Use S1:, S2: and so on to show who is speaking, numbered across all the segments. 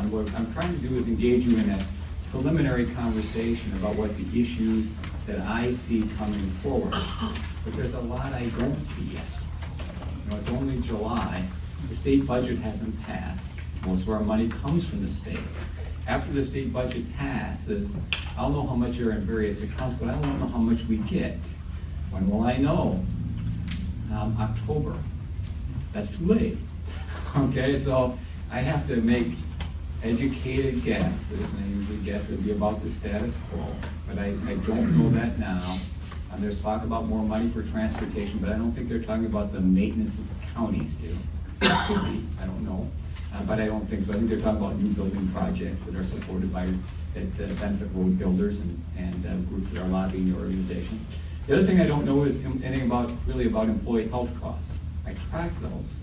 S1: What I'm trying to do is engage you in a preliminary conversation about what the issues that I see coming forward. But there's a lot I don't see yet. You know, it's only July. The state budget hasn't passed. Most of our money comes from the state. After the state budget passes, I'll know how much are in various accounts, but I won't know how much we get. When will I know? October. That's too late. Okay, so I have to make educated guesses, and I usually guess it'd be about the status quo, but I don't know that now. There's talk about more money for transportation, but I don't think they're talking about the maintenance that the counties do. Could be, I don't know, but I don't think so. I think they're talking about new building projects that are supported by, that benefit road builders and groups that are lobbying the organization. The other thing I don't know is anything about, really about employee health costs. I track those.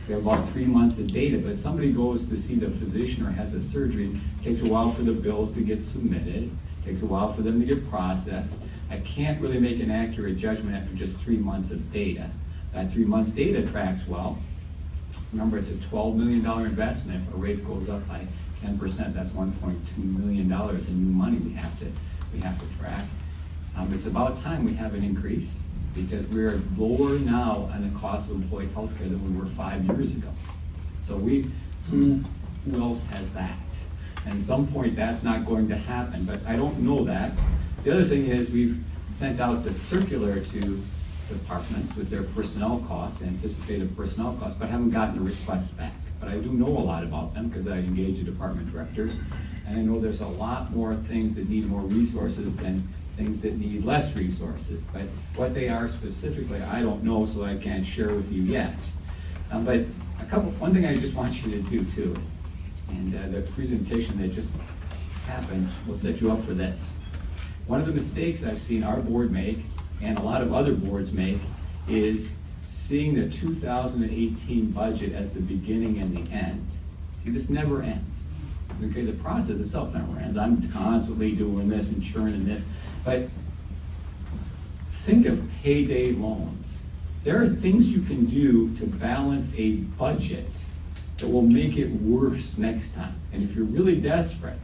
S1: We have about 3 months of data, but somebody goes to see the physician or has a surgery, it takes a while for the bills to get submitted, it takes a while for them to get processed. I can't really make an accurate judgment after just 3 months of data. That 3 months data tracks well. Remember, it's a $12 million investment. If our rates goes up by 10%, that's $1.2 million in new money we have to track. It's about time we have an increase, because we're lower now on the cost of employee health care than we were 5 years ago. So who else has that? And at some point that's not going to happen, but I don't know that. The other thing is we've sent out the circular to departments with their personnel costs, anticipated personnel costs, but I haven't gotten the requests back. But I do know a lot about them because I engage the department directors, and I know there's a lot more things that need more resources than things that need less resources. But what they are specifically, I don't know, so I can't share with you yet. But one thing I just want you to do too, and the presentation that just happened will set you up for this. One of the mistakes I've seen our board make, and a lot of other boards make, is seeing the 2018 budget as the beginning and the end. See, this never ends. Okay, the process itself never ends. I'm constantly doing this and churning this, but think of payday loans. There are things you can do to balance a budget that will make it worse next time. And if you're really desperate,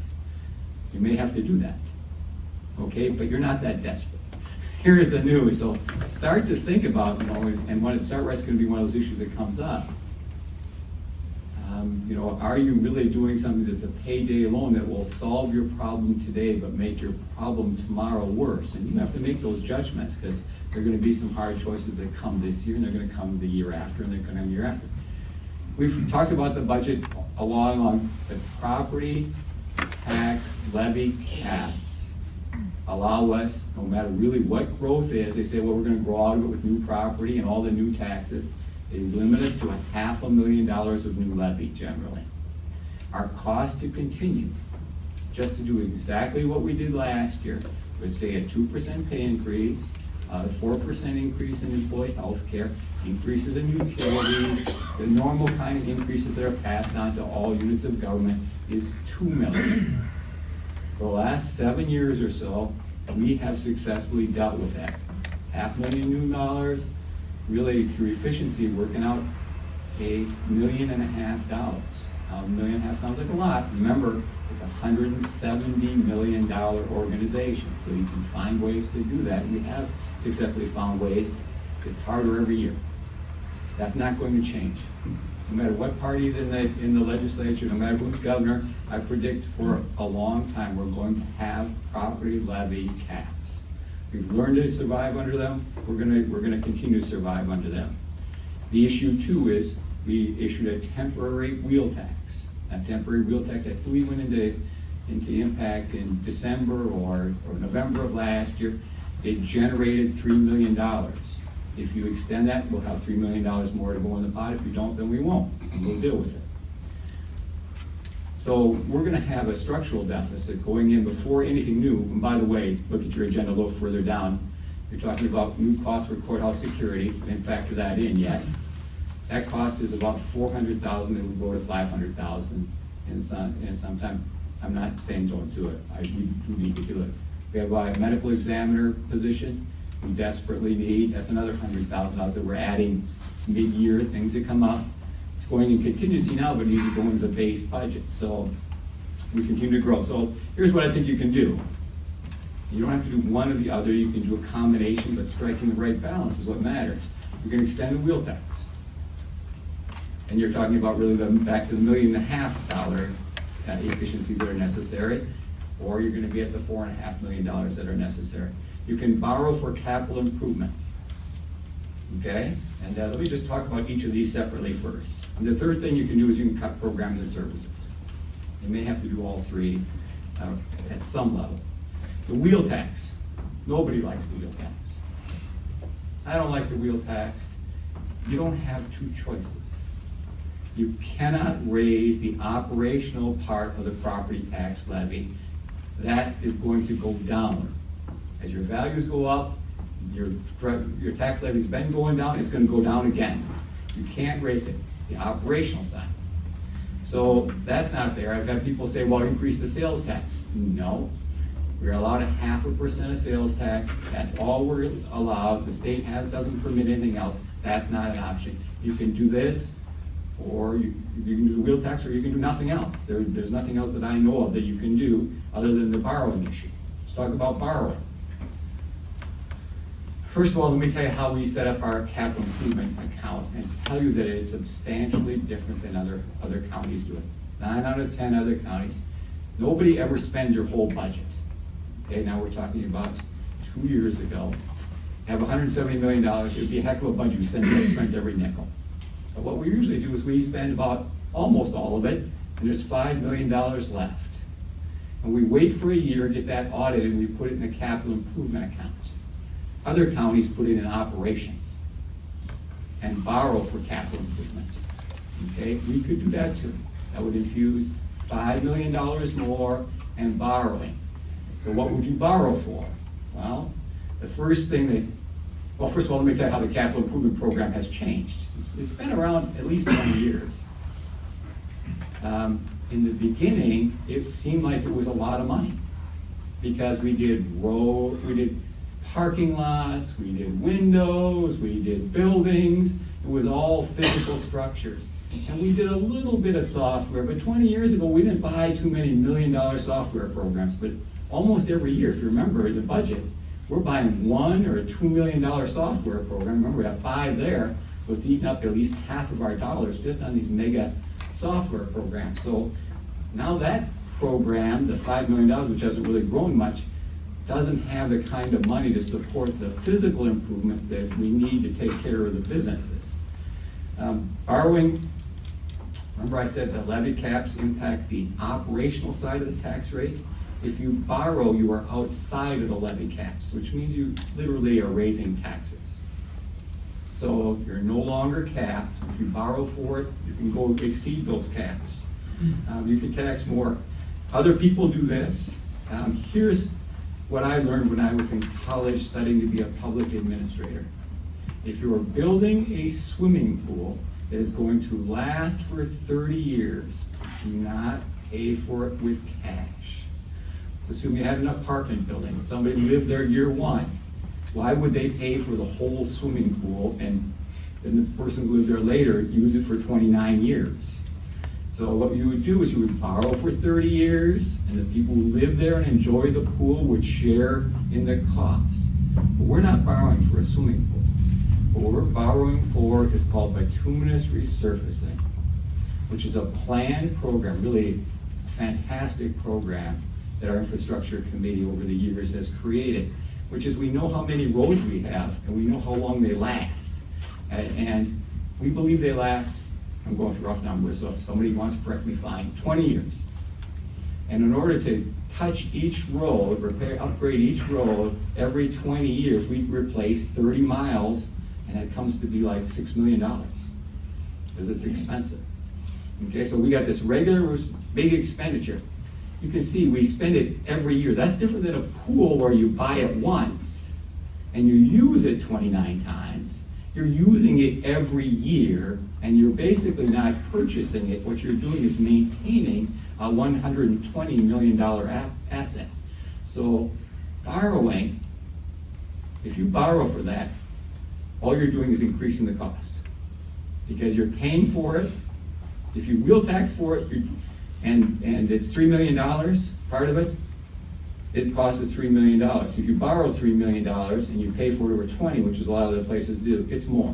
S1: you may have to do that. Okay, but you're not that desperate. Here's the news. So start to think about, and when it starts, it's going to be one of those issues that comes up. Are you really doing something that's a payday loan that will solve your problem today but make your problem tomorrow worse? And you have to make those judgments, because there are going to be some hard choices that come this year, and they're going to come the year after, and they're going to come the year after. We've talked about the budget along the property tax levy caps allow us, no matter really what growth is, they say, well, we're going to grow out of it with new property and all the new taxes. They limit us to $500,000 of new levy generally. Our cost to continue, just to do exactly what we did last year, would say a 2% pay increase, a 4% increase in employee health care, increases in utilities, the normal kind of increases that are passed on to all units of government is $2 million. For the last 7 years or so, we have successfully dealt with that. $500,000 new dollars, really through efficiency, working out $1.5 million. Now, $1.5 million sounds like a lot. Remember, it's a $170 million organization, so you can find ways to do that. We have successfully found ways. It's harder every year. That's not going to change. No matter what party's in the legislature, no matter who's governor, I predict for a long time we're going to have property levy caps. We've learned to survive under them. We're gonna continue to survive under them. The issue too is we issued a temporary wheel tax. That temporary wheel tax, I believe, went into impact in December or November of last year. It generated $3 million. If you extend that, we'll have $3 million more to go in the pot. If you don't, then we won't, and we'll deal with it. So we're going to have a structural deficit going in before anything new. And by the way, look at your agenda a little further down. You're talking about new costs for courthouse security. We didn't factor that in yet. That cost is about $400,000. It will go to $500,000 in some time. I'm not saying don't do it. We do need to do it. We have a medical examiner position we desperately need. That's another $100,000 that we're adding mid-year, things that come up. It's going in contingency now, but it needs to go into the base budget. So we continue to grow. So here's what I think you can do. You don't have to do one or the other, you can do a combination, but striking the right balance is what matters. You can extend the wheel tax. And you're talking about really back to the $1.5 million efficiencies that are necessary, or you're gonna be at the $4.5 million that are necessary. You can borrow for capital improvements, okay? And let me just talk about each of these separately first. And the third thing you can do is you can cut programs and services. You may have to do all three at some level. The wheel tax, nobody likes the wheel tax. I don't like the wheel tax. You don't have two choices. You cannot raise the operational part of the property tax levy. That is going to go down. As your values go up, your tax levy's been going down, it's gonna go down again. You can't raise it, the operational side. So that's not there. I've had people say, well, increase the sales tax. No, we're allowed 0.5% of sales tax. That's all we're allowed. The state doesn't permit anything else. That's not an option. You can do this, or you can do the wheel tax, or you can do nothing else. There's nothing else that I know of that you can do other than the borrowing issue. Let's talk about borrowing. First of all, let me tell you how we set up our capital improvement account and tell you that it is substantially different than other counties do it. 9 out of 10 other counties. Nobody ever spends your whole budget. Okay, now we're talking about 2 years ago. You have $170 million, it would be a heck of a budget. We spent every nickel. But what we usually do is we spend about almost all of it, and there's $5 million left. And we wait for a year, get that audited, and we put it in the capital improvement account. Other counties put it in operations and borrow for capital improvement. Okay, we could do that too. That would infuse $5 million more and borrowing. So what would you borrow for? Well, the first thing first of all, let me tell you how the capital improvement program has changed. It's been around at least 20 years. In the beginning, it seemed like it was a lot of money because we did parking lots, we did windows, we did buildings. It was all physical structures. And we did a little bit of software, but 20 years ago, we didn't buy too many $1 million software programs, but almost every year, if you remember the budget, we're buying $1 or $2 million software program. Remember, we have 5 there, so it's eating up at least half of our dollars just on these mega software programs. So now that program, the $5 million, which hasn't really grown much, doesn't have the kind of money to support the physical improvements that we need to take care of the businesses. Borrowing, remember I said the levy caps impact the operational side of the tax rate? If you borrow, you are outside of the levy caps, which means you literally are raising taxes. So you're no longer capped. If you borrow for it, you can go exceed those caps. You can tax more. Other people do this. Here's what I learned when I was in college studying to be a public administrator. If you're building a swimming pool that is going to last for 30 years, do not pay for it with cash. Let's assume you had an apartment building, somebody lived there year 1. Why would they pay for the whole swimming pool and then the person who lived there later use it for 29 years? So what you would do is you would borrow for 30 years, and the people who live there and enjoy the pool would share in the cost. But we're not borrowing for a swimming pool. What we're borrowing for is called bituminous resurfacing, which is a planned program, really a fantastic program that our infrastructure committee over the years has created, which is we know how many roads we have, and we know how long they last. And we believe they last, I'm going for rough numbers, so if somebody wants to correct me, fine, 20 years. And in order to touch each road, upgrade each road, every 20 years, we replace 30 miles, and it comes to be like $6 million, because it's expensive. Okay, so we got this regular big expenditure. You can see we spend it every year. That's different than a pool where you buy it once, and you use it 29 times. You're using it every year, and you're basically not purchasing it. What you're doing is maintaining a $120 million asset. So borrowing, if you borrow for that, all you're doing is increasing the cost because you're paying for it. If you wheel tax for it, and it's $3 million, part of it, it costs us $3 million. If you borrow $3 million and you pay for it over 20, which is a lot of the places do, it's more.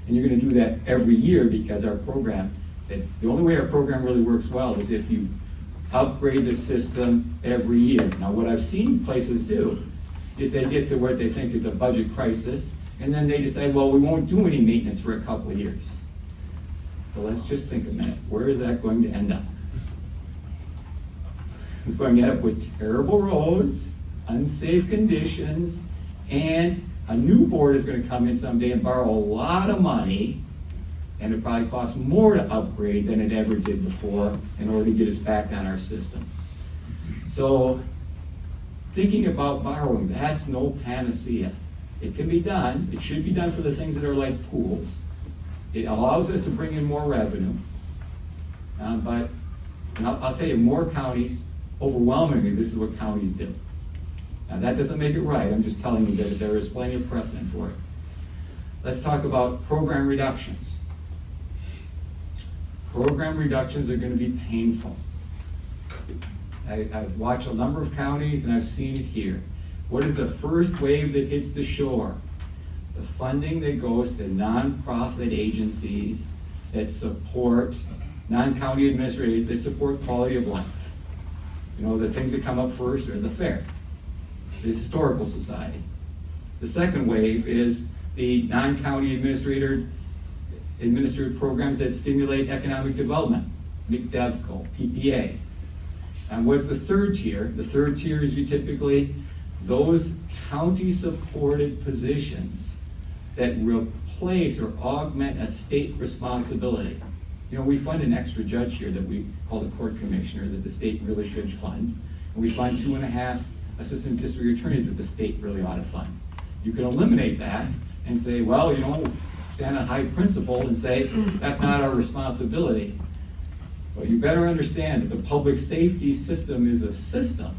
S1: And you're gonna do that every year because our program, the only way our program really works well is if you upgrade the system every year. Now, what I've seen places do is they get to what they think is a budget crisis, and then they decide, well, we won't do any maintenance for a couple of years. But let's just think a minute. Where is that going to end up? It's going to end up with terrible roads, unsafe conditions, and a new board is going to come in someday and borrow a lot of money, and it probably costs more to upgrade than it ever did before in order to get us back on our system. So, thinking about borrowing, that's no panacea. It can be done. It should be done for the things that are like pools. It allows us to bring in more revenue. But I'll tell you, more counties, overwhelmingly, this is what counties do. Now, that doesn't make it right. I'm just telling you that there is plenty of precedent for it. Let's talk about program reductions. Program reductions are going to be painful. I've watched a number of counties and I've seen it here. What is the first wave that hits the shore? The funding that goes to nonprofit agencies that support non-county administrators that support quality of life. You know, the things that come up first are the fair, the historical society. The second wave is the non-county administered programs that stimulate economic development, McDevco, PPA. And what's the third tier? The third tier is typically those county-supported positions that replace or augment a state responsibility. You know, we fund an extra judge here that we call the court commissioner that the state really should fund. And we fund 2.5 assistant district attorneys that the state really ought to fund. You can eliminate that and say, well, you know, stand on high principle and say, that's not our responsibility. But you better understand that the public safety system is a system.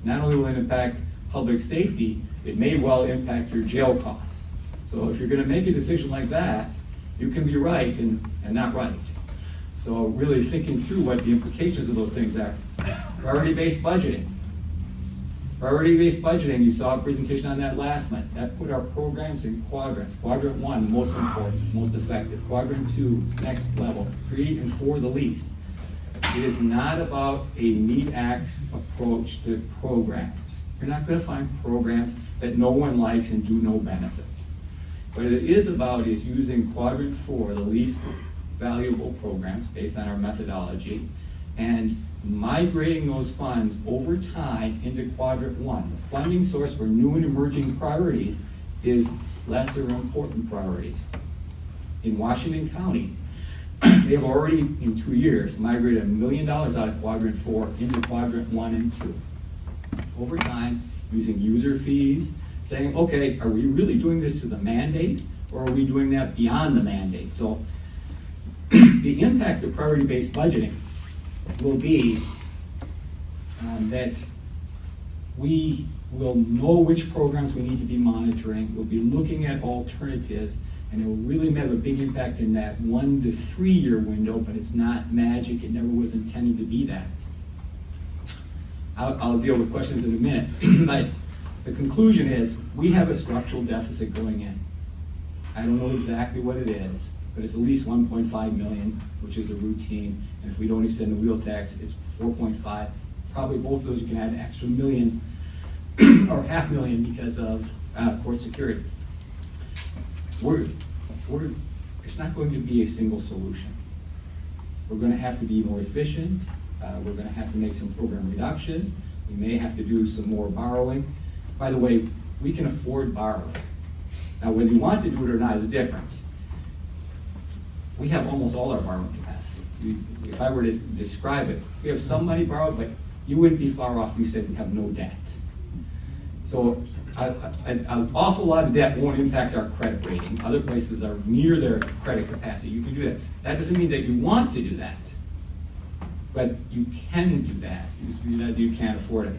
S1: Not only will it impact public safety, it may well impact your jail costs. So if you're going to make a decision like that, you can be right and not right. So really thinking through what the implications of those things are. Priority-based budgeting. Priority-based budgeting, you saw a presentation on that last month. That put our programs in quadrants. Quadrant 1, the most important, most effective. Quadrant 2 is next level. 3 and 4, the least. It is not about a meat-axe approach to programs. You're not going to find programs that no one likes and do no benefit. What it is about is using quadrant 4, the least valuable programs based on our methodology, and migrating those funds over time into quadrant 1. The funding source for new and emerging priorities is lesser important priorities. In Washington County, they've already, in 2 years, migrated $1 million out of quadrant 4 into quadrant 1 and 2. Over time, using user fees, saying, okay, are we really doing this to the mandate, or are we doing that beyond the mandate? So the impact of priority-based budgeting will be that we will know which programs we need to be monitoring, we'll be looking at alternatives, and it will really have a big impact in that 1 to 3 year window, but it's not magic, it never was intended to be that. I'll deal with questions in a minute, but the conclusion is we have a structural deficit going in. I don't know exactly what it is, but it's at least 1.5 million, which is a routine, and if we don't extend the wheel tax, it's 4.5. Probably both of those you can add an extra million or $500,000 because of court security. It's not going to be a single solution. We're going to have to be more efficient. We're going to have to make some program reductions. We may have to do some more borrowing. By the way, we can afford borrowing. Now, whether you want to do it or not is different. We have almost all our borrowing capacity. If I were to describe it, we have some money borrowed, but you wouldn't be far off if you said we have no debt. So an awful lot of debt won't impact our credit rating. Other places are near their credit capacity. You can do that. That doesn't mean that you want to do that, but you can do that. You can't afford it.